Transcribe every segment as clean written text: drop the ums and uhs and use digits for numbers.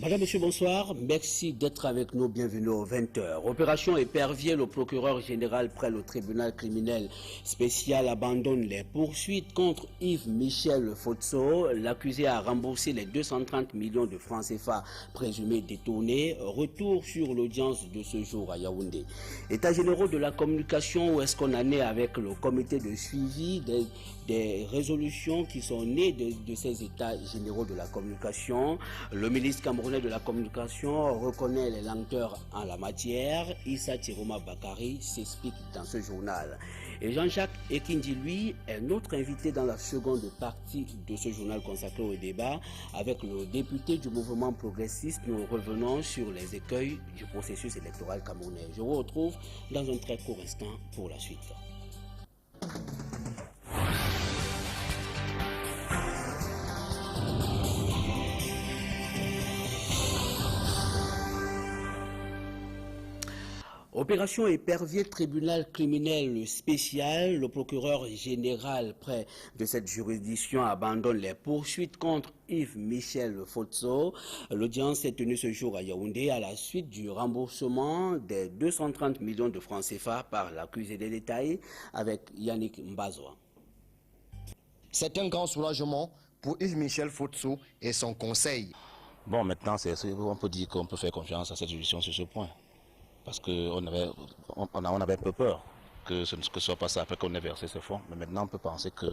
Madame, Monsieur, bonsoir. Merci d'être avec nous. Bienvenue aux 20h. Opération Épervier, le procureur général près le tribunal criminel spécial abandonne les poursuites contre Yves-Michel Fotso. L'accusé a remboursé les 230 millions de francs CFA présumés détournés. Retour sur l'audience de ce jour à Yaoundé. États généraux de la communication, où est-ce qu'on en est avec le comité de suivi des résolutions qui sont nées de ces états généraux de la communication. Le ministre camerounais de la communication reconnaît les lenteurs en la matière. Issa Tiroma Bakari s'explique dans ce journal. Et Jean-Jacques Ekindi, lui, est notre invité dans la seconde partie de ce journal consacré au débat avec le député du mouvement progressiste. Nous revenons sur les écueils du processus électoral camerounais. Je vous retrouve dans un très court instant pour la suite. Opération Épervier, tribunal criminel spécial. Le procureur général près de cette juridiction abandonne les poursuites contre Yves-Michel Fotso. L'audience s'est tenue ce jour à Yaoundé à la suite du remboursement des 230 millions de francs CFA par l'accusé des détails avec Yannick Mbazoa. C'est un grand soulagement pour Yves-Michel Fotso et son conseil. Bon, maintenant, on peut dire qu'on peut faire confiance à cette juridiction sur ce point. Parce qu'on avait un peu peur que ce ne soit pas ça après qu'on ait versé ces fonds. Mais maintenant, on peut penser que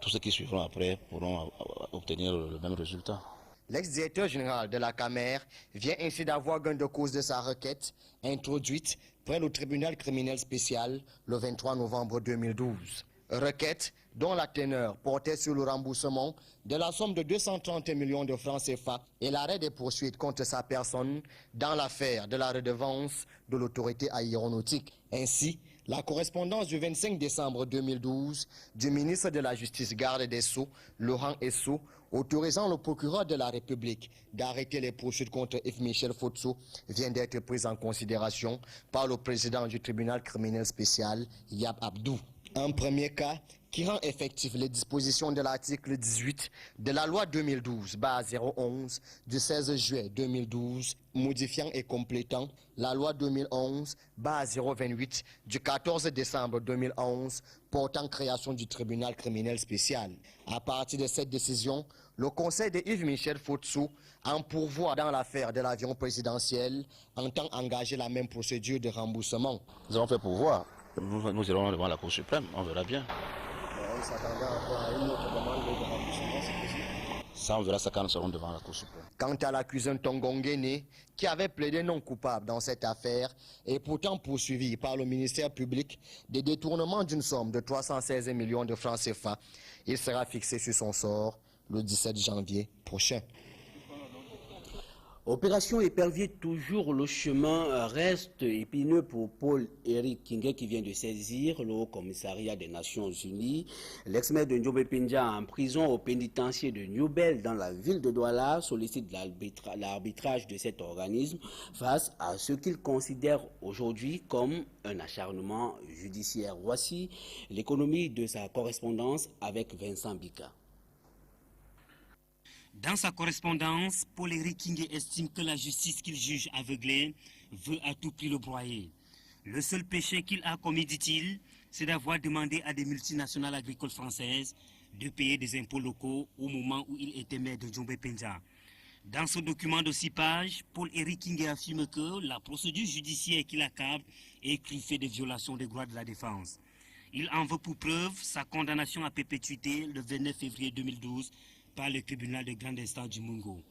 tous ceux qui suivront après pourront obtenir le même résultat. L'ex-directeur général de la CAMER vient ainsi d'avoir gain de cause de sa requête introduite près le tribunal criminel spécial le 23 novembre 2012. Requête dont la teneur portait sur le remboursement de la somme de 230 millions de francs CFA et l'arrêt des poursuites contre sa personne dans l'affaire de la redevance de l'autorité aéronautique. Ainsi, la correspondance du 25 décembre 2012 du ministre de la Justice garde des Sceaux, Laurent Esso, autorisant le procureur de la République d'arrêter les poursuites contre Yves-Michel Fotso vient d'être prise en considération par le président du tribunal criminel spécial, Yab Abdou. Un premier cas qui rend effectif les dispositions de l'article 18 de la loi 2012-011 du 16 juillet 2012, modifiant et complétant la loi 2011-028 du 14 décembre 2011 portant création du tribunal criminel spécial. À partir de cette décision, le conseil de Yves-Michel Fotso, en pourvoi dans l'affaire de l'avion présidentiel, entend engager la même procédure de remboursement. Nous avons fait pourvoi. Nous irons devant la Cour suprême, on verra bien. On s'attendait encore à une autre demande de remboursement, c'est possible. Ça, on verra ça quand nous serons devant la Cour suprême. Quant à l'accusé Ntongongene, qui avait plaidé non coupable dans cette affaire, est pourtant poursuivi par le ministère public des détournements d'une somme de 316 millions de francs CFA. Il sera fixé sur son sort le 17 janvier prochain. Opération Épervier, toujours le chemin reste épineux pour Paul-Éric Kingé qui vient de saisir le Haut-Commissariat des Nations Unies. L'ex-maire de Ndiobé Pendja en prison au pénitencier de Newbel dans la ville de Douala sollicite l'arbitrage de cet organisme face à ce qu'il considère aujourd'hui comme un acharnement judiciaire. Voici l'économie de sa correspondance avec Vincent Bika. Dans sa correspondance, Paul-Éric Kingé estime que la justice qu'il juge aveuglée veut à tout prix le broyer. Le seul péché qu'il a commis, dit-il, c'est d'avoir demandé à des multinationales agricoles françaises de payer des impôts locaux au moment où il était maire de Ndiobé Pendja. Dans ce document de 6 pages, Paul-Éric Kingé affirme que la procédure judiciaire qu'il accable est fait de violations des droits de la défense. Il en veut pour preuve sa condamnation à perpétuité le 29 février 2012 par le tribunal de grande instance du Mungo.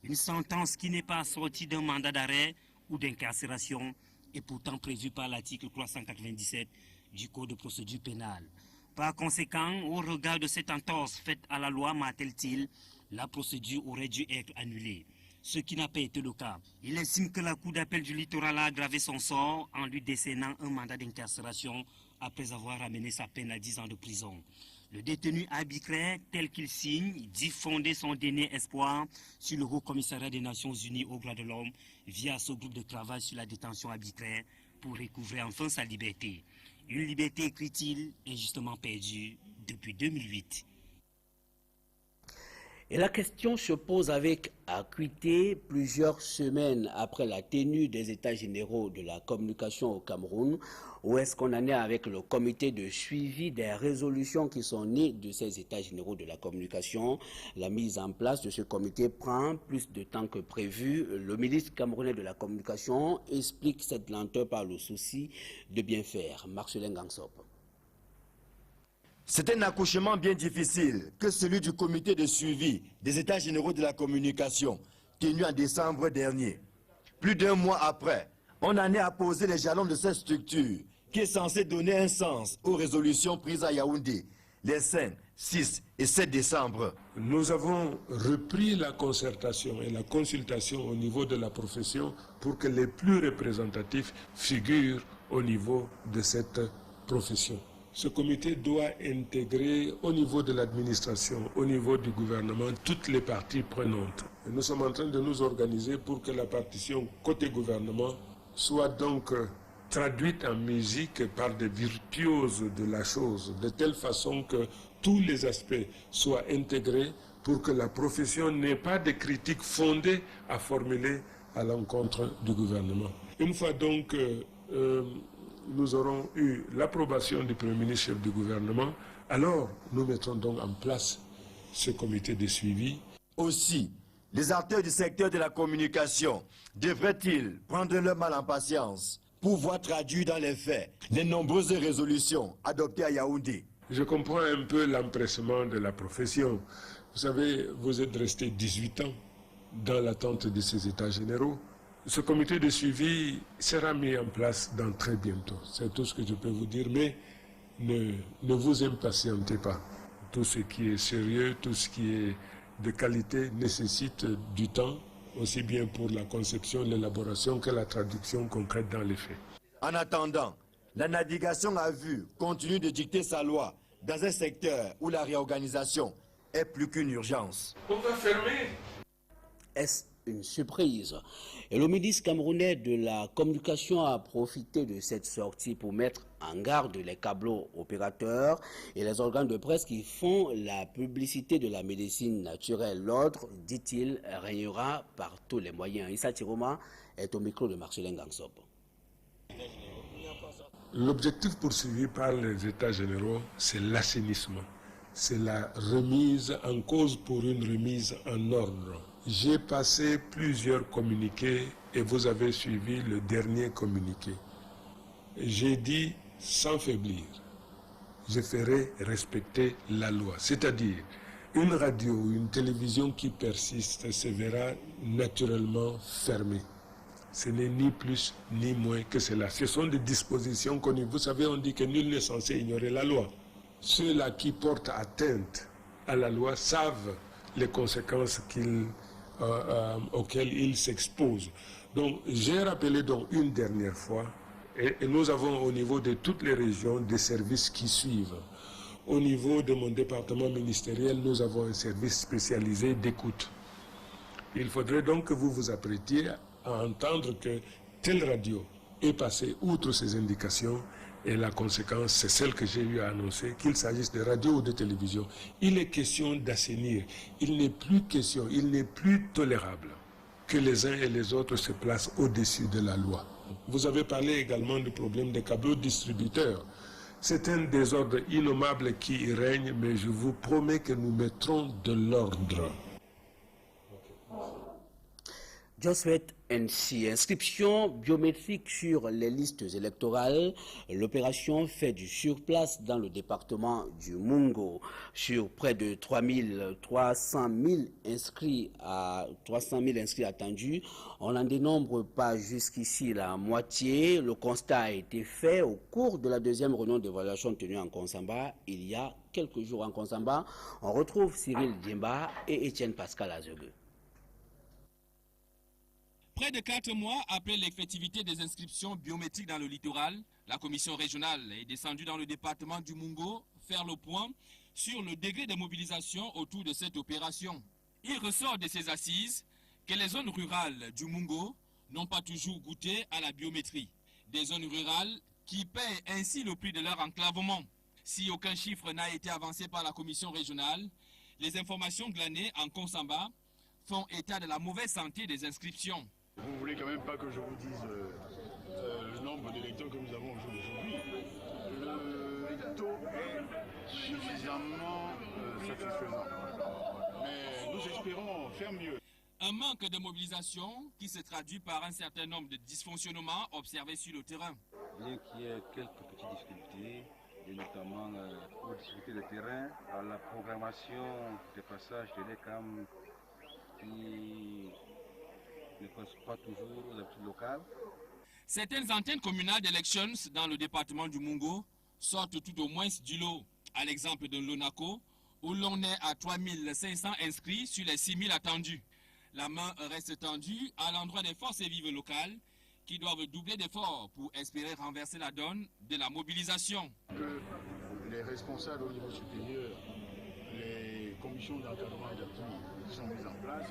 Une sentence qui n'est pas assortie d'un mandat d'arrêt ou d'incarcération est pourtant prévue par l'article 397 du Code de procédure pénale. Par conséquent, au regard de cette entorse faite à la loi, martèle-t-il, la procédure aurait dû être annulée, ce qui n'a pas été le cas. Il estime que la Cour d'appel du littoral a aggravé son sort en lui décernant un mandat d'incarcération après avoir ramené sa peine à 10 ans de prison. Le détenu arbitraire, tel qu'il signe, dit fonder son dernier espoir sur le Haut-Commissariat des Nations Unies aux droits de l'homme via ce groupe de travail sur la détention arbitraire pour recouvrer enfin sa liberté. Une liberté, écrit-il, injustement perdue depuis 2008. Et la question se pose avec acuité plusieurs semaines après la tenue des États généraux de la communication au Cameroun. Où est-ce qu'on en est avec le comité de suivi des résolutions qui sont nées de ces États généraux de la communication? La mise en place de ce comité prend plus de temps que prévu. Le ministre camerounais de la communication explique cette lenteur par le souci de bien faire. Marcelin Gangsop. C'est un accouchement bien difficile que celui du comité de suivi des États généraux de la communication, tenu en décembre dernier. Plus d'un mois après, on en est à poser les jalons de cette structure qui est censée donner un sens aux résolutions prises à Yaoundé les 5, 6 et 7 décembre. Nous avons repris la concertation et la consultation au niveau de la profession pour que les plus représentatifs figurent au niveau de cette profession. Ce comité doit intégrer au niveau de l'administration, au niveau du gouvernement, toutes les parties prenantes. Et nous sommes en train de nous organiser pour que la partition côté gouvernement soit donc traduite en musique par des virtuoses de la chose, de telle façon que tous les aspects soient intégrés pour que la profession n'ait pas de critiques fondées à formuler à l'encontre du gouvernement. Une fois donc nous aurons eu l'approbation du Premier ministre chef du gouvernement, alors nous mettrons donc en place ce comité de suivi. Aussi, les acteurs du secteur de la communication devraient-ils prendre leur mal en patience pour voir traduire dans les faits les nombreuses résolutions adoptées à Yaoundé? Je comprends un peu l'empressement de la profession. Vous savez, vous êtes resté 18 ans dans l'attente de ces États généraux. Ce comité de suivi sera mis en place dans très bientôt. C'est tout ce que je peux vous dire, mais ne vous impatientez pas. Tout ce qui est sérieux, tout ce qui est de qualité nécessite du temps, aussi bien pour la conception, l'élaboration que la traduction concrète dans les faits. En attendant, la navigation à vue continue de dicter sa loi dans un secteur où la réorganisation est plus qu'une urgence. On va fermer. Est-ce une surprise? Et le ministre camerounais de la communication a profité de cette sortie pour mettre en garde les câbleaux opérateurs et les organes de presse qui font la publicité de la médecine naturelle. L'ordre, dit-il, régnera par tous les moyens. Issa Tiroma est au micro de Marcelin Gangsop. L'objectif poursuivi par les États généraux, c'est l'assainissement. C'est la remise en cause pour une remise en ordre. J'ai passé plusieurs communiqués et vous avez suivi le dernier communiqué. J'ai dit sans faiblir, je ferai respecter la loi. C'est-à-dire, une radio ou une télévision qui persiste se verra naturellement fermée. Ce n'est ni plus ni moins que cela. Ce sont des dispositions connues. Vous savez, on dit que nul n'est censé ignorer la loi. Ceux-là qui portent atteinte à la loi savent les conséquences auxquelles ils s'exposent. Donc, j'ai rappelé donc une dernière fois, et nous avons au niveau de toutes les régions des services qui suivent. Au niveau de mon département ministériel, nous avons un service spécialisé d'écoute. Il faudrait donc que vous vous apprêtiez à entendre que telle radio est passée outre ces indications, et la conséquence, c'est celle que j'ai eu à annoncer, qu'il s'agisse de radio ou de télévision. Il est question d'assainir. Il n'est plus question, il n'est plus tolérable que les uns et les autres se placent au-dessus de la loi. Vous avez parlé également du problème des câbleaux distributeurs. C'est un désordre innommable qui y règne, mais je vous promets que nous mettrons de l'ordre. Josué NC, inscription biométrique sur les listes électorales. L'opération fait du surplace dans le département du Mungo. Sur près de 300 000 inscrits attendus, on n'en dénombre pas jusqu'ici la moitié. Le constat a été fait au cours de la deuxième réunion d'évaluation tenue en Konsamba il y a quelques jours. En Konsamba, on retrouve Cyril Djemba et Étienne Pascal Azegueux. Près de 4 mois après l'effectivité des inscriptions biométriques dans le littoral, la commission régionale est descendue dans le département du Mungo faire le point sur le degré de mobilisation autour de cette opération. Il ressort de ces assises que les zones rurales du Mungo n'ont pas toujours goûté à la biométrie. Des zones rurales qui paient ainsi le prix de leur enclavement. Si aucun chiffre n'a été avancé par la commission régionale, Les informations glanées en Konsamba font état de la mauvaise santé des inscriptions. Vous ne voulez quand même pas que je vous dise le nombre d'électeurs que nous avons aujourd'hui. Le taux est suffisamment satisfaisant. Mais nous espérons faire mieux. Un manque de mobilisation qui se traduit par un certain nombre de dysfonctionnements observés sur le terrain. Bien qu'il y ait quelques petites difficultés, et notamment aux difficultés de terrain, à la programmation des passages de l'ECAM qui ne correspond pas toujours aux habitudes locales. Certaines antennes communales d'élections dans le département du Mungo sortent tout au moins du lot. À l'exemple de l'ONACO, où l'on est à 3500 inscrits sur les 6000 attendus. La main reste tendue à l'endroit des forces vives locales qui doivent doubler d'efforts pour espérer renverser la donne de la mobilisation. Que les responsables au niveau supérieur, les commissions d'encadrement d'appui qui sont mises en place,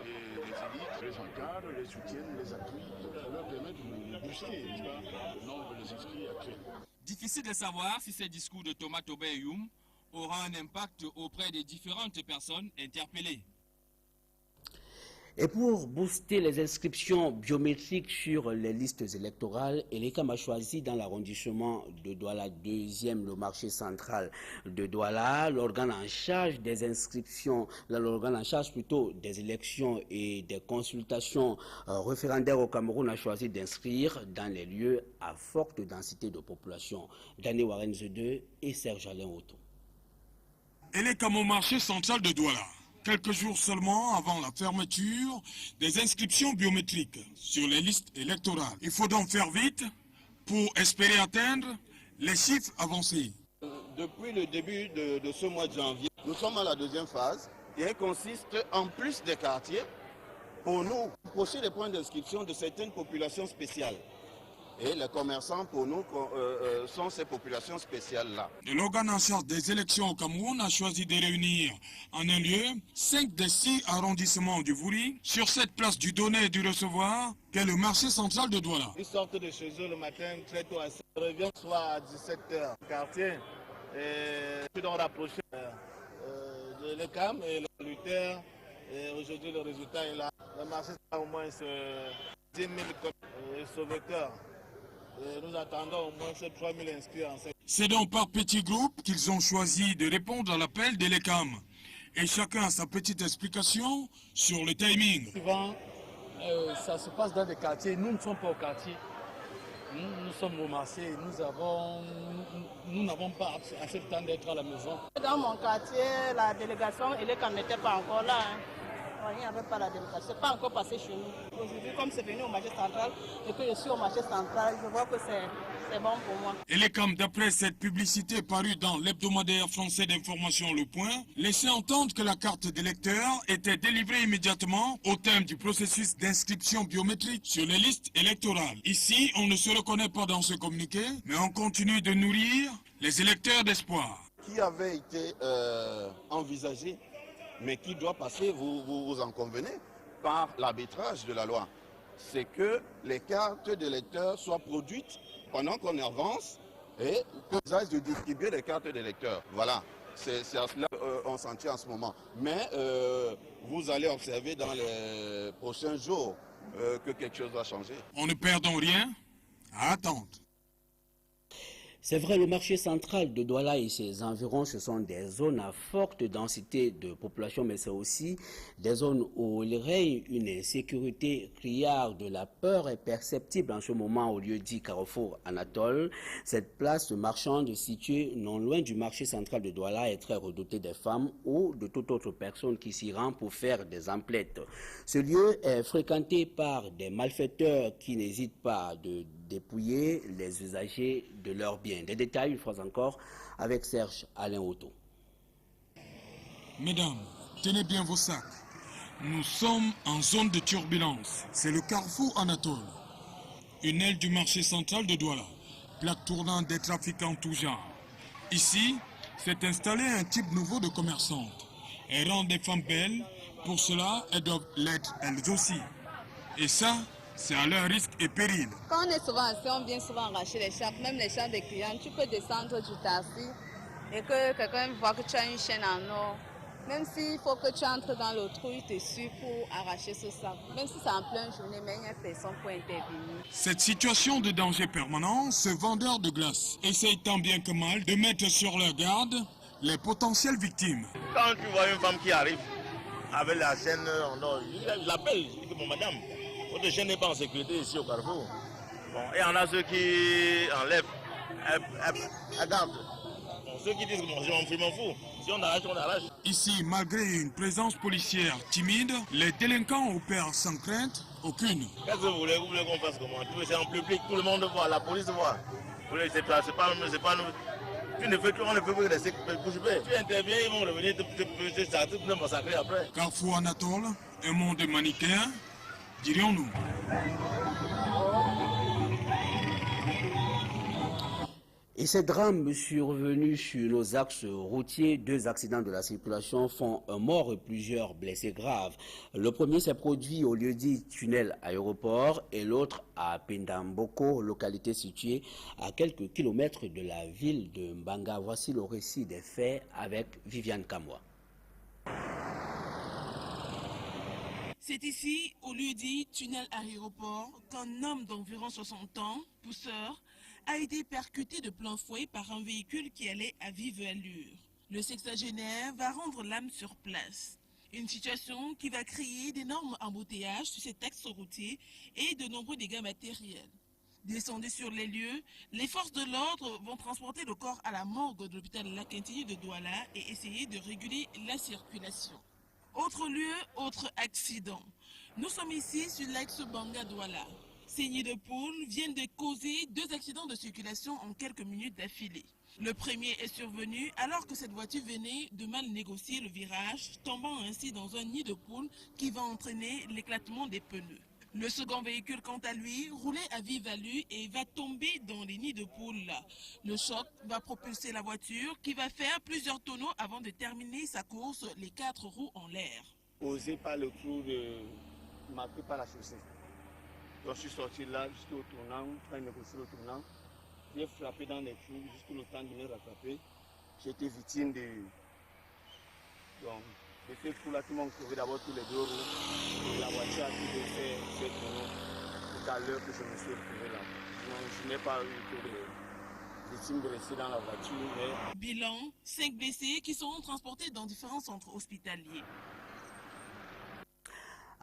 et les élites les encadrent, les soutiennent, les appuient, pour leur permettre de booster, n'est-ce pas, le nombre des inscrits actuels. Difficile de savoir si ces discours de Thomas Tobé-Youm aura un impact auprès des différentes personnes interpellées. Et pour booster les inscriptions biométriques sur les listes électorales, l'ECAM a choisi dans l'arrondissement de Douala 2e le marché central de Douala, l'organe en charge des inscriptions, l'organe en charge plutôt des élections et des consultations référendaires au Cameroun a choisi d'inscrire dans les lieux à forte densité de population. Dani Warenze 2 et Serge Alain Otto. l'ECAM au marché central de Douala. Quelques jours seulement avant la fermeture des inscriptions biométriques sur les listes électorales. Il faut donc faire vite pour espérer atteindre les chiffres avancés. Depuis le début de ce mois de janvier, nous sommes à la deuxième phase et elle consiste, en plus des quartiers, pour nous, approcher les points d'inscription de certaines populations spéciales. Et les commerçants, pour nous, sont ces populations spéciales-là. L'organe en charge des élections au Cameroun a choisi de réunir en un lieu 5 des 6 arrondissements du Vouri sur cette place du donner et du recevoir qu'est le marché central de Douala. Ils sortent de chez eux le matin très tôt, ils reviennent soit à 17h au quartier. Et puis donc rapprocher de l'ECAM et le Luther. Et aujourd'hui le résultat est là. Le marché a au moins 10 000 sauveteurs. Et nous attendons au moins ces 3 000 inscrits en 5. C'est donc par petits groupes qu'ils ont choisi de répondre à l'appel de l'ECAM. Et chacun a sa petite explication sur le timing. Souvent, ça se passe dans des quartiers. Nous ne sommes pas au quartier. Nous sommes au marché. Nous n'avons pas assez de temps d'être à la maison. Dans mon quartier, la délégation et l'ECAM n'était pas encore là. Il n'y avait pas la délégation, ce n'est pas encore passé chez nous. Aujourd'hui, comme c'est venu au marché central et que je suis au marché central, je vois que c'est bon pour moi. Et l'ECAM, d'après cette publicité parue dans l'hebdomadaire français d'information Le Point, laissait entendre que la carte d'électeur était délivrée immédiatement au terme du processus d'inscription biométrique sur les listes électorales. Ici, on ne se reconnaît pas dans ce communiqué, mais on continue de nourrir les électeurs d'espoir. Qui avait été envisagé, mais qui doit passer, vous en convenez, par l'arbitrage de la loi. C'est que les cartes d'électeurs soient produites pendant qu'on avance et que l'usage de distribuer les cartes d'électeurs. Voilà, c'est à cela qu'on s'en tient en ce moment. Mais vous allez observer dans les prochains jours que quelque chose va changer. On ne perd donc rien à attendre. C'est vrai, le marché central de Douala et ses environs, ce sont des zones à forte densité de population, mais c'est aussi des zones où il règne une insécurité criarde. La peur est perceptible en ce moment au lieu dit Carrefour Anatole. Cette place marchande située non loin du marché central de Douala est très redoutée des femmes ou de toute autre personne qui s'y rend pour faire des emplettes. Ce lieu est fréquenté par des malfaiteurs qui n'hésitent pas à dépouiller les usagers de leurs biens. Des détails, une fois encore, avec Serge Alain Otto. Mesdames, tenez bien vos sacs. Nous sommes en zone de turbulence. C'est le Carrefour Anatole, une aile du marché central de Douala, plaque tournante des trafiquants tout genre. Ici, s'est installé un type nouveau de commerçante. Elles rendent des femmes belles, pour cela, elles doivent l'être elles aussi. Et ça, c'est à leur risque et péril. Quand on est souvent assis, on vient souvent arracher les charpes, même les charpes des clients. Tu peux descendre du taxi et que quelqu'un voit que tu as une chaîne en or Même s'il faut que tu entres dans le trou, il te suit pour arracher ce sac. Même si c'est en pleine journée, mais il n'y a personne pour intervenir. Cette situation de danger permanent, ce vendeur de glace essaye tant bien que mal de mettre sur leur garde les potentielles victimes. Quand tu vois une femme qui arrive avec la chaîne en or, il l'appelle, il dit que bon madame, votre chaîne n'est pas en sécurité ici au Carrefour. Bon, et on a ceux qui enlèvent, elles gardent. Bon, ceux qui disent que bon, je m'en fous. Si on arrache, on arrache. Ici, malgré une présence policière timide, les délinquants opèrent sans crainte aucune. Qu'est-ce que vous voulez qu'on fasse comment? C'est en public, tout le monde voit, la police voit. C'est pas nous. On ne peut que rester bouche bée. Tu interviens, ils vont revenir te massacrer après. Carrefour Anatole, un monde manichéen, dirions-nous. Et ces drames survenus sur nos axes routiers, 2 accidents de la circulation font un mort et plusieurs blessés graves. Le premier s'est produit au lieu-dit tunnel aéroport et l'autre à Pendamboko, localité située à quelques kilomètres de la ville de Mbanga. Voici le récit des faits avec Viviane Kamwa. C'est ici, au lieu-dit tunnel aéroport, qu'un homme d'environ 60 ans, pousseur, a été percuté de plein fouet par un véhicule qui allait à vive allure. Le sexagénaire va rendre l'âme sur place. Une situation qui va créer d'énormes embouteillages sur cet axe routier et de nombreux dégâts matériels. Descendus sur les lieux, les forces de l'ordre vont transporter le corps à la morgue de l'hôpital Lakentini de Douala et essayer de réguler la circulation. Autre lieu, autre accident. Nous sommes ici sur l'axe Banga-Douala. Ces nids de poules viennent de causer 2 accidents de circulation en quelques minutes d'affilée. Le premier est survenu alors que cette voiture venait de mal négocier le virage, tombant ainsi dans un nid de poules qui va entraîner l'éclatement des pneus. Le second véhicule, quant à lui, roulait à vive allure et va tomber dans les nids de poules. Le choc va propulser la voiture qui va faire plusieurs tonneaux avant de terminer sa course, les 4 roues en l'air. Posé par le trou marqué par la chaussée. Donc je suis sorti là jusqu'au tournant, pour négocier le tournant. J'ai frappé dans les trous jusqu'au temps de me rattraper. J'ai été victime de ces trous-là qui m'ont crevé d'abord tous les 2 roues. Et la voiture a pu faire ces tonneaux tout à l'heure que je me suis retrouvé là. Donc je n'ai pas eu que de victimes blessées dans la voiture. Mais... Bilan, 5 blessés qui seront transportés dans différents centres hospitaliers.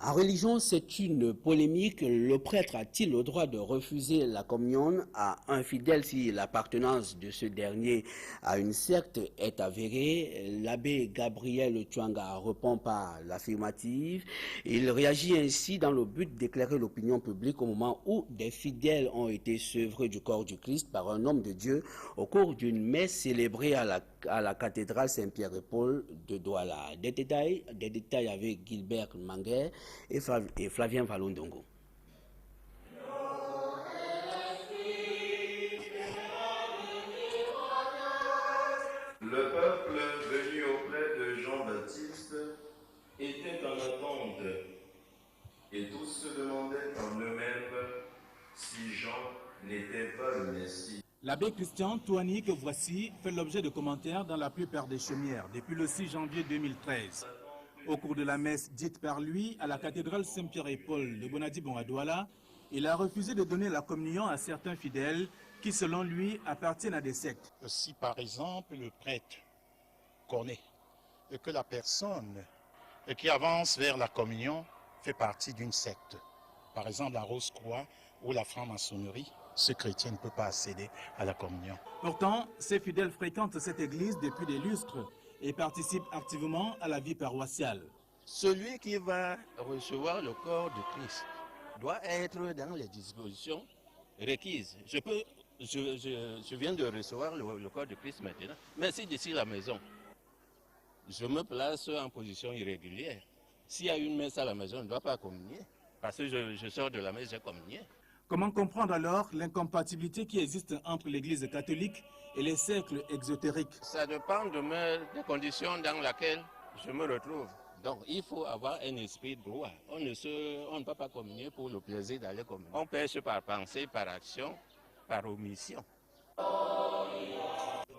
En religion, c'est une polémique. Le prêtre a-t-il le droit de refuser la communion à un fidèle si l'appartenance de ce dernier à une secte est avérée? L'abbé Gabriel Tuanga répond par l'affirmative. Il réagit ainsi dans le but d'éclairer l'opinion publique au moment où des fidèles ont été sevrés du corps du Christ par un homme de Dieu au cours d'une messe célébrée à la cathédrale Saint-Pierre-et-Paul de Douala. Des détails avec Gilbert Manguer et Flavien Valondongo. Le peuple venu auprès de Jean-Baptiste était en attente et tous se demandaient en eux-mêmes si Jean n'était pas le Messie. L'abbé Christian Touani, que voici, fait l'objet de commentaires dans la plupart des chaumières depuis le 6 janvier 2013. Au cours de la messe dite par lui à la cathédrale Saint-Pierre-et-Paul de Bonadi-Bon-à-Douala, il a refusé de donner la communion à certains fidèles qui, selon lui, appartiennent à des sectes. Si par exemple le prêtre connaît que la personne qui avance vers la communion fait partie d'une secte, par exemple la Rose-Croix ou la franc-maçonnerie, ce chrétien ne peut pas accéder à la communion. Pourtant, ces fidèles fréquentent cette église depuis des lustres et participent activement à la vie paroissiale. Celui qui va recevoir le corps de Christ doit être dans les dispositions requises. Je viens de recevoir le corps de Christ maintenant, mais si d'ici la maison, je me place en position irrégulière, s'il y a une messe à la maison, je ne dois pas communier, parce que je sors de la messe, j'ai communié. Comment comprendre alors l'incompatibilité qui existe entre l'Église catholique et les cercles exotériques? Ça dépend des conditions dans lesquelles je me retrouve. Donc il faut avoir un esprit droit. On ne peut pas communier pour le plaisir d'aller communier. On pêche par pensée, par action, par omission.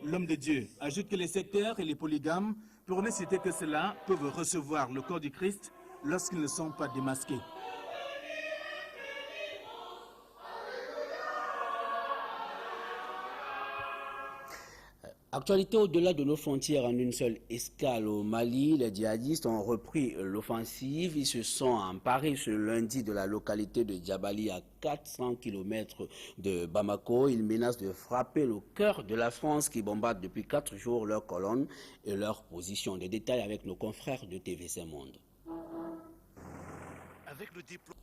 L'homme de Dieu ajoute que les sectaires et les polygames pour ne citer que cela, peuvent recevoir le corps du Christ lorsqu'ils ne sont pas démasqués. Actualité au-delà de nos frontières, en une seule escale au Mali, les djihadistes ont repris l'offensive. Ils se sont emparés ce lundi de la localité de Djabali à 400 km de Bamako. Ils menacent de frapper le cœur de la France qui bombarde depuis 4 jours leurs colonnes et leurs positions. Des détails avec nos confrères de TVC Monde. Avec le diplôme.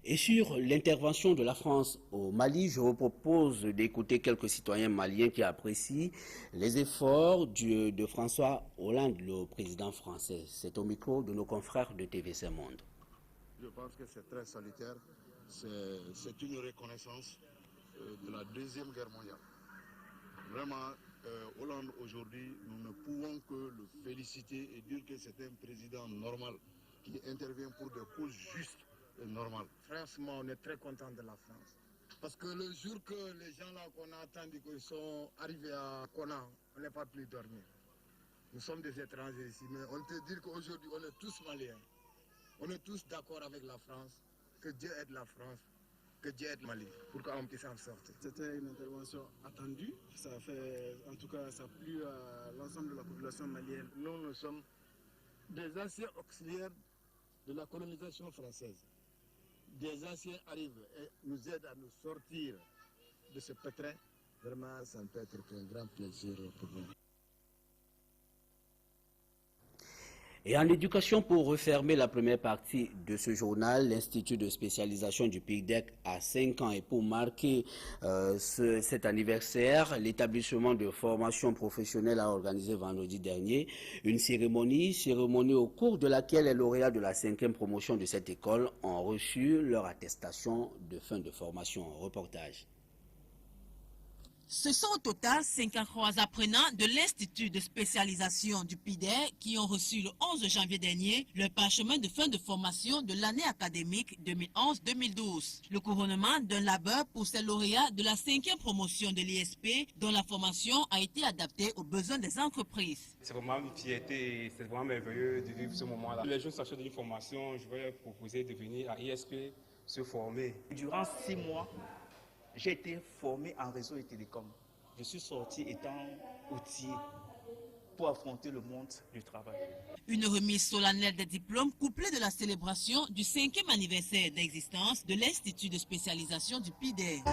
Et sur l'intervention de la France au Mali, je vous propose d'écouter quelques citoyens maliens qui apprécient les efforts de François Hollande, le président français. C'est au micro de nos confrères de TVC Monde. Je pense que c'est très salutaire. C'est une reconnaissance de la Deuxième Guerre mondiale. Vraiment, Hollande, aujourd'hui, nous ne pouvons que le féliciter et dire que c'est un président normal qui intervient pour des causes justes. Normal. Franchement, on est très content de la France. Parce que le jour que les gens là qu'on a attendu qu'ils sont arrivés à Kona, on n'est pas plus dormir. Nous sommes des étrangers ici, mais on peut dire qu'aujourd'hui, on est tous maliens. On est tous d'accord avec la France, que Dieu aide la France, que Dieu aide Mali, pour qu'on puisse en sortir. C'était une intervention attendue. Ça fait, en tout cas, ça a plu à l'ensemble de la population malienne. Nous sommes des anciens auxiliaires de la colonisation française. Des anciens arrivent et nous aident à nous sortir de ce pétrin. Vraiment, ça ne peut être qu'un grand plaisir pour nous. Et en éducation, pour refermer la première partie de ce journal, l'Institut de spécialisation du PIDEC a 5 ans et pour marquer cet anniversaire, l'établissement de formation professionnelle a organisé vendredi dernier une cérémonie au cours de laquelle les lauréats de la 5e promotion de cette école ont reçu leur attestation de fin de formation. Reportage. Ce sont au total 53 apprenants de l'Institut de spécialisation du PIDEC qui ont reçu le 11 janvier dernier leur parchemin de fin de formation de l'année académique 2011-2012. Le couronnement d'un labeur pour ces lauréats de la 5e promotion de l'ISP dont la formation a été adaptée aux besoins des entreprises. C'est vraiment une fierté et c'est vraiment merveilleux de vivre ce moment-là. Les jeunes sachant d'une formation, je vais leur proposer de venir à ISP se former. Durant 6 mois, j'ai été formé en réseau et télécom. Je suis sorti étant outillé pour affronter le monde du travail. Une remise solennelle des diplômes couplée de la célébration du 5e anniversaire d'existence de l'Institut de spécialisation du PIDEC.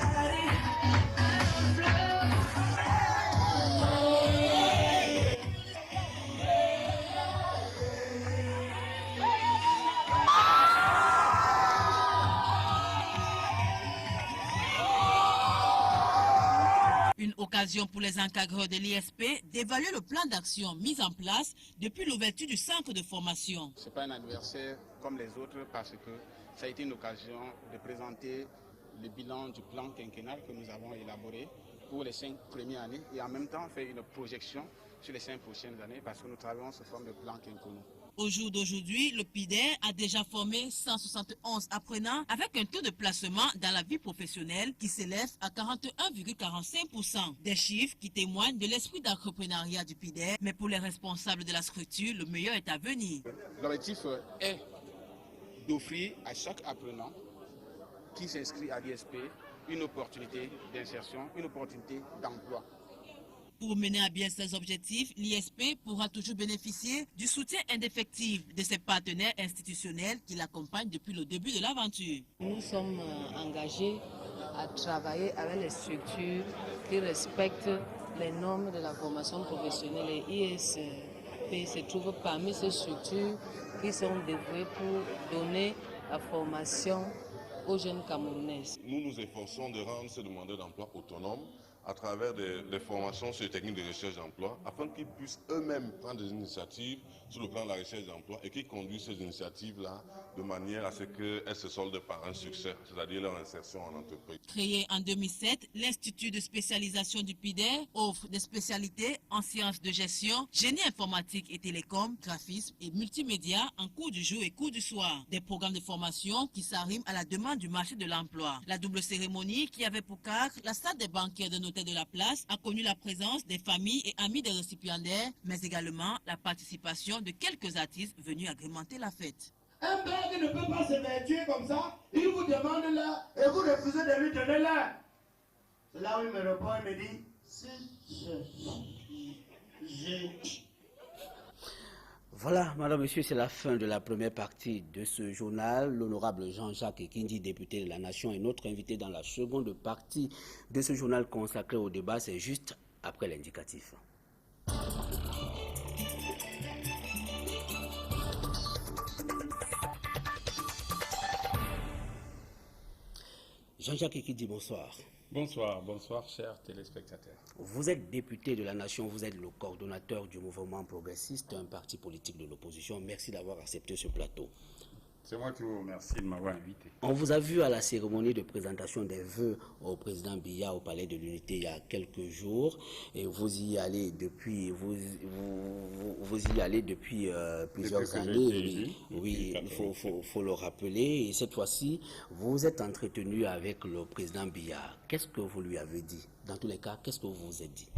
Une occasion pour les encadreurs de l'ISP d'évaluer le plan d'action mis en place depuis l'ouverture du centre de formation. Ce n'est pas un anniversaire comme les autres parce que ça a été une occasion de présenter le bilan du plan quinquennal que nous avons élaboré pour les 5 premières années et en même temps faire une projection sur les 5 prochaines années parce que nous travaillons sous forme de plan quinquennal. Au jour d'aujourd'hui, le PIDEC a déjà formé 171 apprenants avec un taux de placement dans la vie professionnelle qui s'élève à 41,45%. Des chiffres qui témoignent de l'esprit d'entrepreneuriat du PIDEC, mais pour les responsables de la structure, le meilleur est à venir. L'objectif est d'offrir à chaque apprenant qui s'inscrit à l'ISP une opportunité d'insertion, une opportunité d'emploi. Pour mener à bien ces objectifs, l'ISP pourra toujours bénéficier du soutien indéfectible de ses partenaires institutionnels qui l'accompagnent depuis le début de l'aventure. Nous sommes engagés à travailler avec les structures qui respectent les normes de la formation professionnelle. Et ISP se trouve parmi ces structures qui sont dévouées pour donner la formation aux jeunes Camerounais. Nous nous efforçons de rendre ces demandeurs d'emploi autonomes à travers des formations sur les techniques de recherche d'emploi, afin qu'ils puissent eux-mêmes prendre des initiatives sur le plan de la recherche d'emploi et qu'ils conduisent ces initiatives-là de manière à ce qu'elles se soldent par un succès, c'est-à-dire leur insertion en entreprise. Créé en 2007, l'Institut de spécialisation du PIDEC offre des spécialités en sciences de gestion, génie informatique et télécom, graphisme et multimédia en cours du jour et cours du soir. Des programmes de formation qui s'arriment à la demande du marché de l'emploi. La double cérémonie qui avait pour cadre la salle des banquets de nos notaire de la place a connu la présence des familles et amis des récipiendaires, mais également la participation de quelques artistes venus agrémenter la fête. Un père qui ne peut pas se vertuer comme ça, il vous demande là et vous refusez de lui donner là. C'est là où il me répond et me dit, si je... Voilà, madame, monsieur, c'est la fin de la première partie de ce journal. L'honorable Jean-Jacques Ekindi, député de la Nation, est notre invité dans la seconde partie de ce journal consacré au débat. C'est juste après l'indicatif. Jean-Jacques Ekindi, bonsoir. Bonsoir, bonsoir, chers téléspectateurs. Vous êtes député de la Nation, vous êtes le coordonnateur du mouvement progressiste, un parti politique de l'opposition. Merci d'avoir accepté ce plateau. C'est moi qui vous remercie de m'avoir invité. On vous a vu à la cérémonie de présentation des vœux au président Biya au Palais de l'Unité il y a quelques jours. Et vous y allez depuis, plusieurs années. Oui, il faut le rappeler. Et cette fois-ci, vous êtes entretenu avec le président Biya. Qu'est-ce que vous lui avez dit? Dans tous les cas, qu'est-ce que vous vous êtes dit?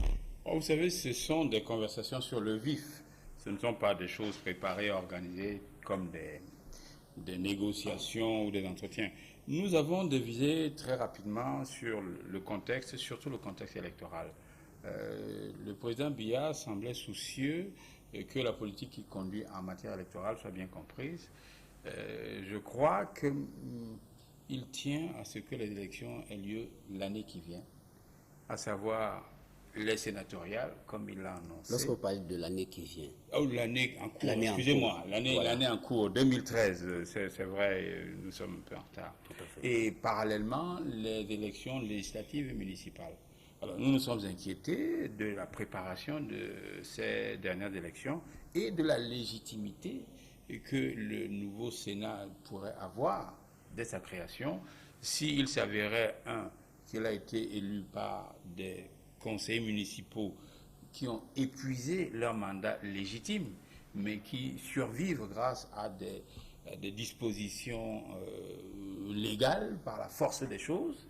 Vous savez, ce sont des conversations sur le vif. Ce ne sont pas des choses préparées, organisées comme des négociations ou des entretiens. Nous avons devisé très rapidement sur le contexte, surtout le contexte électoral. Le président Biya semblait soucieux que la politique qu'il conduit en matière électorale soit bien comprise. Je crois qu'il tient à ce que les élections aient lieu l'année qui vient, à savoir les sénatoriales, comme il l'a annoncé. Lorsqu'on parle de l'année qui vient. Oh, l'année en cours, excusez-moi, l'année en cours, 2013, c'est vrai, nous sommes un peu en retard. Et parallèlement, les élections législatives et municipales. Alors, nous nous sommes inquiétés de la préparation de ces dernières élections et de la légitimité que le nouveau Sénat pourrait avoir dès sa création s'il s'avérait, qu'il a été élu par des conseillers municipaux qui ont épuisé leur mandat légitime, mais qui survivent grâce à des dispositions légales par la force des choses.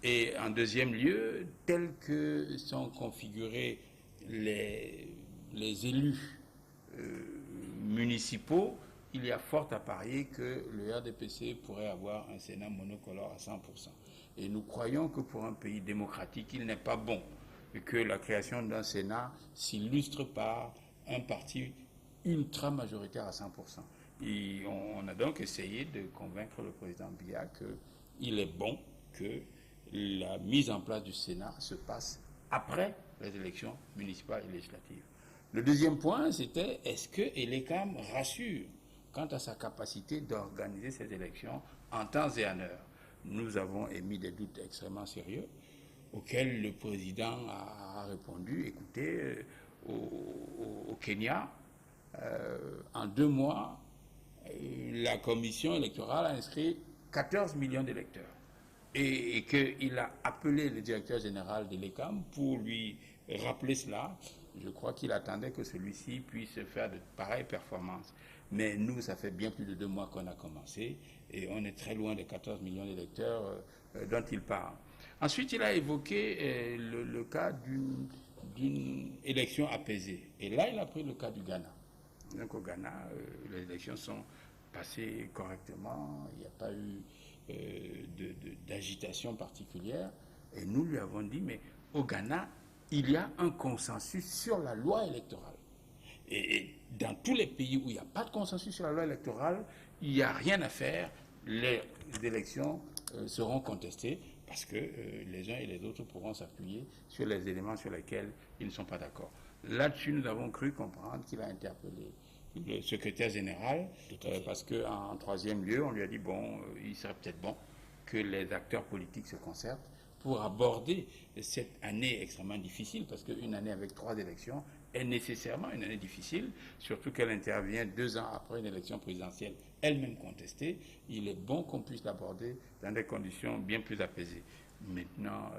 Et en deuxième lieu, tels que sont configurés les élus municipaux, il y a fort à parier que le RDPC pourrait avoir un Sénat monocolore à 100%. Et nous croyons que pour un pays démocratique, il n'est pas bon que la création d'un Sénat s'illustre par un parti ultra majoritaire à 100%. Et on a donc essayé de convaincre le président Biya qu'il est bon que la mise en place du Sénat se passe après les élections municipales et législatives. Le deuxième point, c'était est-ce que Elekam rassure quant à sa capacité d'organiser ces élections en temps et en heure? Nous avons émis des doutes extrêmement sérieux auxquels le président a répondu. Écoutez, au Kenya, en 2 mois, la commission électorale a inscrit 14 millions d'électeurs et qu'il a appelé le directeur général de l'ECAM pour lui rappeler cela. Je crois qu'il attendait que celui-ci puisse faire de pareilles performances. Mais nous, ça fait bien plus de 2 mois qu'on a commencé et on est très loin des 14 millions d'électeurs dont il parle. Ensuite, il a évoqué le cas d'une élection apaisée. Et là, il a pris le cas du Ghana. Donc au Ghana, les élections sont passées correctement, il n'y a pas eu d'agitation particulière. Et nous lui avons dit, mais au Ghana, il y a un consensus sur la loi électorale. Et dans tous les pays où il n'y a pas de consensus sur la loi électorale, il n'y a rien à faire, les élections seront contestées parce que les uns et les autres pourront s'appuyer sur les éléments sur lesquels ils ne sont pas d'accord. Là-dessus, nous avons cru comprendre qu'il a interpellé le secrétaire général parce qu'en troisième lieu, on lui a dit, bon, il serait peut-être bon que les acteurs politiques se concertent pour aborder cette année extrêmement difficile, parce qu'une année avec 3 élections est nécessairement une année difficile, surtout qu'elle intervient 2 ans après une élection présidentielle elle-même contestée. Il est bon qu'on puisse l'aborder dans des conditions bien plus apaisées. Maintenant,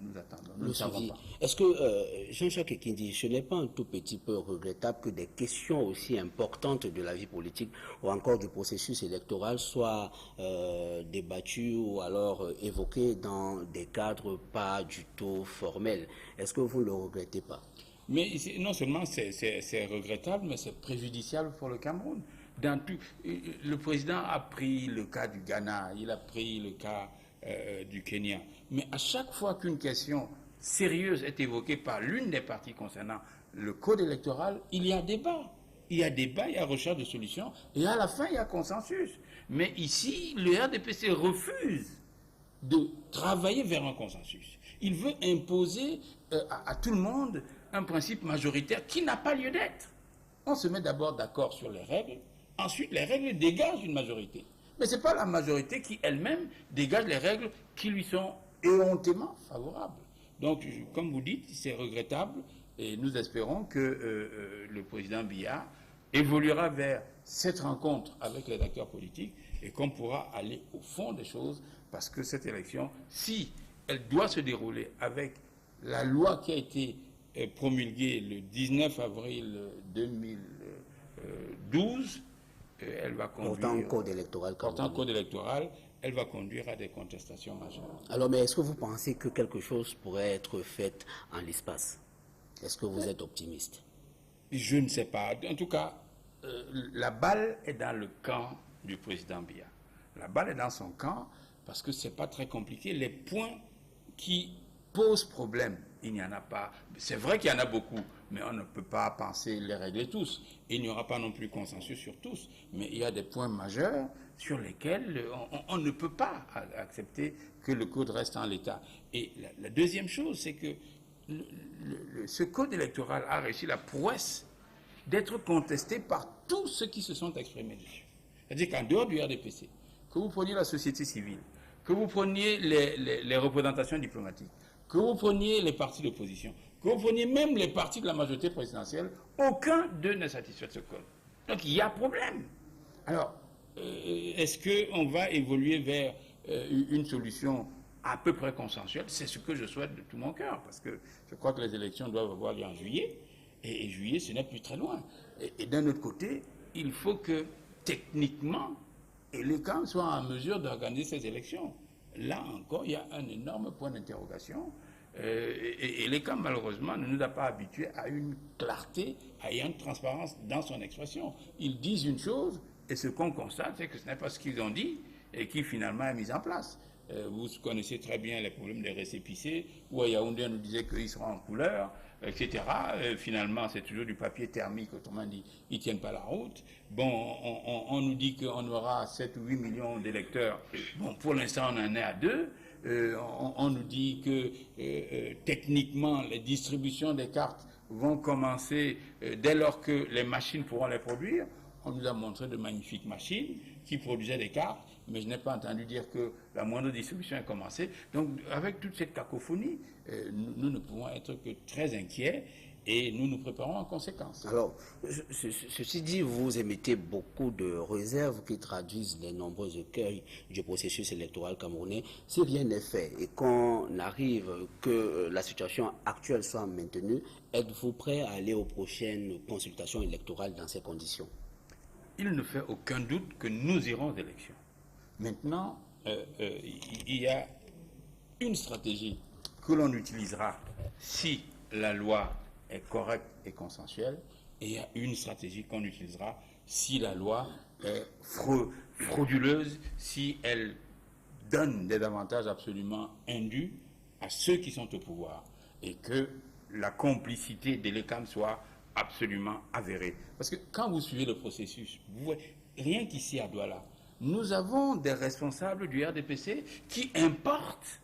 nous attendons. Nous Le ne savons suivi. pas. Est-ce que, Jean-Jacques Ekindi, ce n'est pas un tout petit peu regrettable que des questions aussi importantes de la vie politique ou encore du processus électoral soient débattues ou alors évoquées dans des cadres pas du tout formels? Est-ce que vous ne le regrettez pas? Mais non seulement c'est regrettable, mais c'est préjudiciable pour le Cameroun. Dans tout, le président a pris le cas du Ghana, il a pris le cas du Kenya. Mais à chaque fois qu'une question sérieuse est évoquée par l'une des parties concernant le code électoral, il y a débat. Il y a débat, il y a recherche de solutions, et à la fin, il y a consensus. Mais ici, le RDPC refuse de travailler vers un consensus. Il veut imposer à tout le monde un principe majoritaire qui n'a pas lieu d'être. On se met d'abord d'accord sur les règles, ensuite les règles dégagent une majorité. Mais ce n'est pas la majorité qui elle-même dégage les règles qui lui sont éhontément favorables. Donc, comme vous dites, c'est regrettable et nous espérons que le président Biya évoluera vers cette rencontre avec les acteurs politiques et qu'on pourra aller au fond des choses parce que cette élection, si elle doit se dérouler avec la loi qui a été promulguée le 19 avril 2012, elle va conduire... Portant code électoral, elle va conduire à des contestations majeures. Alors, mais est-ce que vous pensez que quelque chose pourrait être fait en l'espace? Est-ce que vous êtes optimiste? Je ne sais pas. En tout cas, la balle est dans le camp du président Biya. La balle est dans son camp parce que ce n'est pas très compliqué. Les points qui posent problème, il n'y en a pas. C'est vrai qu'il y en a beaucoup, mais on ne peut pas penser les régler tous. Il n'y aura pas non plus consensus sur tous, mais il y a des points majeurs sur lesquels on ne peut pas accepter que le code reste en l'état. Et la deuxième chose, c'est que ce code électoral a réussi la prouesse d'être contesté par tous ceux qui se sont exprimés dessus. C'est-à-dire qu'en dehors du RDPC, que vous preniez la société civile, que vous preniez les représentations diplomatiques, que vous preniez les partis d'opposition, que vous preniez même les partis de la majorité présidentielle, aucun d'eux n'est satisfait de ce code. Donc il y a problème. Alors, est-ce qu'on va évoluer vers une solution à peu près consensuelle? C'est ce que je souhaite de tout mon cœur, parce que je crois que les élections doivent avoir lieu en juillet, et juillet, ce n'est plus très loin. Et d'un autre côté, il faut que, techniquement, l'ECAM soit en mesure d'organiser ces élections. Là encore, il y a un énorme point d'interrogation. Et l'ECAM, malheureusement, ne nous a pas habitués à une clarté, à une transparence dans son expression. Ils disent une chose, et ce qu'on constate, c'est que ce n'est pas ce qu'ils ont dit, et qui finalement est mis en place. Vous connaissez très bien les problèmes des récépissés, où à Yaoundé, on nous disait qu'ils seront en couleur, etc. Finalement, c'est toujours du papier thermique, autrement dit, ils ne tiennent pas la route. Bon, on nous dit qu'on aura 7 ou 8 millions d'électeurs. Bon, pour l'instant, on en est à 2. On nous dit que techniquement, les distributions des cartes vont commencer dès lors que les machines pourront les produire. On nous a montré de magnifiques machines qui produisaient des cartes, mais je n'ai pas entendu dire que la moindre distribution a commencé. Donc, avec toute cette cacophonie, nous ne pouvons être que très inquiets et nous nous préparons en conséquence. Alors, ceci dit, vous émettez beaucoup de réserves qui traduisent les nombreux écueils du processus électoral camerounais. Si rien n'est fait et qu'on arrive que la situation actuelle soit maintenue, êtes-vous prêt à aller aux prochaines consultations électorales dans ces conditions? Il ne fait aucun doute que nous irons aux élections. Maintenant, il y a une stratégie que l'on utilisera si la loi est correcte et consensuelle, et il y a une stratégie qu'on utilisera si la loi est frauduleuse, si elle donne des avantages absolument indus à ceux qui sont au pouvoir, et que la complicité de l'ECAM soit absolument avérée. Parce que quand vous suivez le processus, vous voyez, rien qu'ici à Douala, nous avons des responsables du RDPC qui importent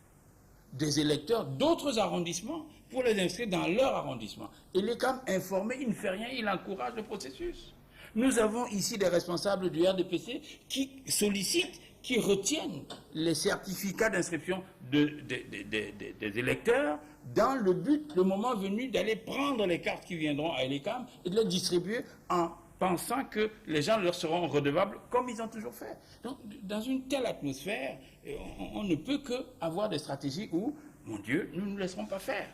des électeurs d'autres arrondissements pour les inscrire dans leur arrondissement. Et l'ECAM informé, il ne fait rien, il encourage le processus. Nous avons ici des responsables du RDPC qui sollicitent, qui retiennent les certificats d'inscription des électeurs dans le but, le moment venu, d'aller prendre les cartes qui viendront à l'ECAM et de les distribuer en pensant que les gens leur seront redevables comme ils ont toujours fait. Donc, dans une telle atmosphère, on ne peut qu'avoir des stratégies où, mon Dieu, nous ne nous laisserons pas faire.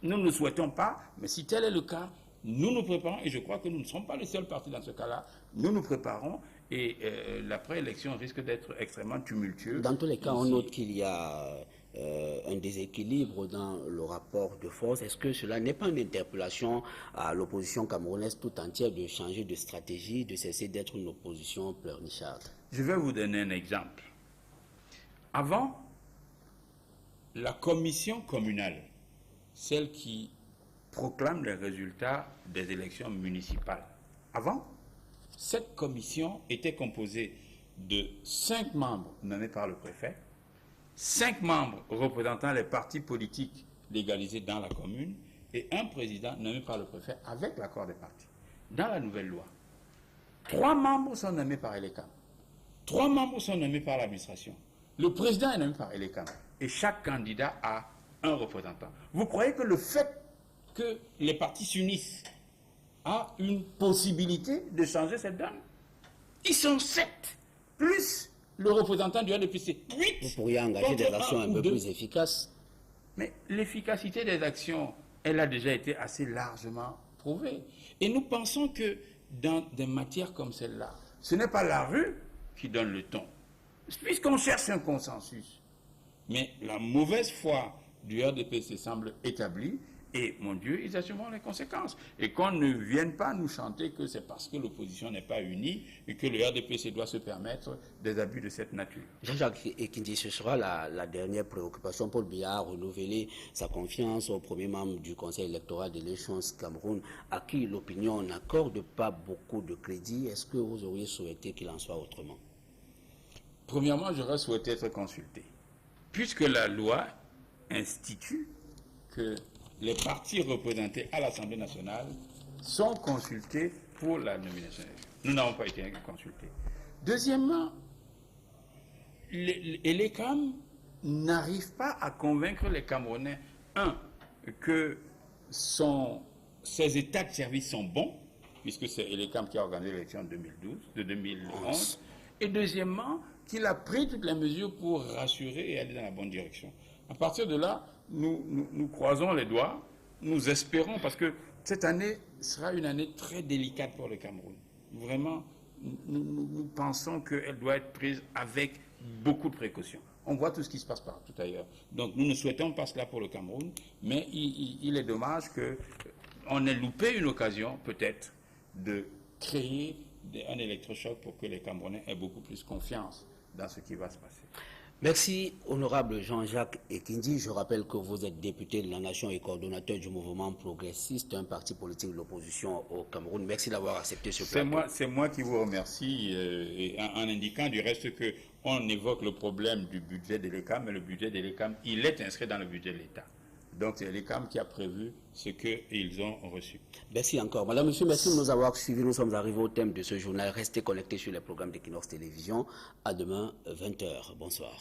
Nous ne souhaitons pas, mais si tel est le cas, nous nous préparons, et je crois que nous ne serons pas les seuls partis dans ce cas-là, nous nous préparons, et l'après-élection risque d'être extrêmement tumultueux. Dans tous les cas, on note qu'il y a un déséquilibre dans le rapport de force. Est-ce que cela n'est pas une interpellation à l'opposition camerounaise tout entière de changer de stratégie, de cesser d'être une opposition pleurnicharde? Je vais vous donner un exemple. Avant, la commission communale, celle qui proclame les résultats des élections municipales, avant, cette commission était composée de 5 membres nommés par le préfet, 5 membres représentant les partis politiques légalisés dans la commune et un président nommé par le préfet avec l'accord des partis. Dans la nouvelle loi, 3 membres sont nommés par Elecam, 3 membres sont nommés par l'administration. Le président est nommé par Elecam et chaque candidat a un représentant. Vous croyez que le fait que les partis s'unissent a une possibilité de changer cette donne? Ils sont 7, plus le représentant du RDPC, 8. Vous pourriez engager des actions un peu plus efficaces. Mais l'efficacité des actions, elle a déjà été assez largement prouvée. Et nous pensons que dans des matières comme celle-là, ce n'est pas la rue qui donne le ton, puisqu'on cherche un consensus. Mais la mauvaise foi du RDPC semble établie, et, mon Dieu, ils assumeront les conséquences. Et qu'on ne vienne pas nous chanter que c'est parce que l'opposition n'est pas unie et que le RDPC doit se permettre des abus de cette nature. Jean-Jacques Ekindji, ce sera la dernière préoccupation. Paul Biya a renouvelé sa confiance au premier membre du Conseil électoral de l'échéance Cameroun, à qui l'opinion n'accorde pas beaucoup de crédit. Est-ce que vous auriez souhaité qu'il en soit autrement? Premièrement, j'aurais souhaité être consulté. Puisque la loi institue que les partis représentés à l'Assemblée nationale sont consultés pour la nomination. Nous n'avons pas été consultés. Deuxièmement, l'Elecam n'arrive pas à convaincre les Camerounais, que ses états de service sont bons, puisque c'est l'Elecam qui a organisé l'élection de 2011, et deuxièmement, qu'il a pris toutes les mesures pour rassurer et aller dans la bonne direction. À partir de là, nous croisons les doigts, nous espérons, parce que cette année sera une année très délicate pour le Cameroun. Vraiment, nous pensons qu'elle doit être prise avec beaucoup de précautions. On voit tout ce qui se passe partout ailleurs. Donc nous ne souhaitons pas cela pour le Cameroun, mais il est dommage qu'on ait loupé une occasion, peut-être, de créer un électrochoc pour que les Camerounais aient beaucoup plus confiance dans ce qui va se passer. Merci, honorable Jean-Jacques Ekindji. Je rappelle que vous êtes député de la Nation et coordonnateur du mouvement progressiste, un parti politique de l'opposition au Cameroun. Merci d'avoir accepté ce plateau. C'est moi qui vous remercie, en indiquant du reste qu'on évoque le problème du budget de l'Elecam, mais le budget de l'Elecam, il est inscrit dans le budget de l'État. Donc c'est l'Elecam qui a prévu ce qu'ils ont reçu. Merci encore. Madame, monsieur, merci de nous avoir suivis. Nous sommes arrivés au thème de ce journal. Restez connectés sur les programmes d'Equinox Télévision. À demain, 20h. Bonsoir.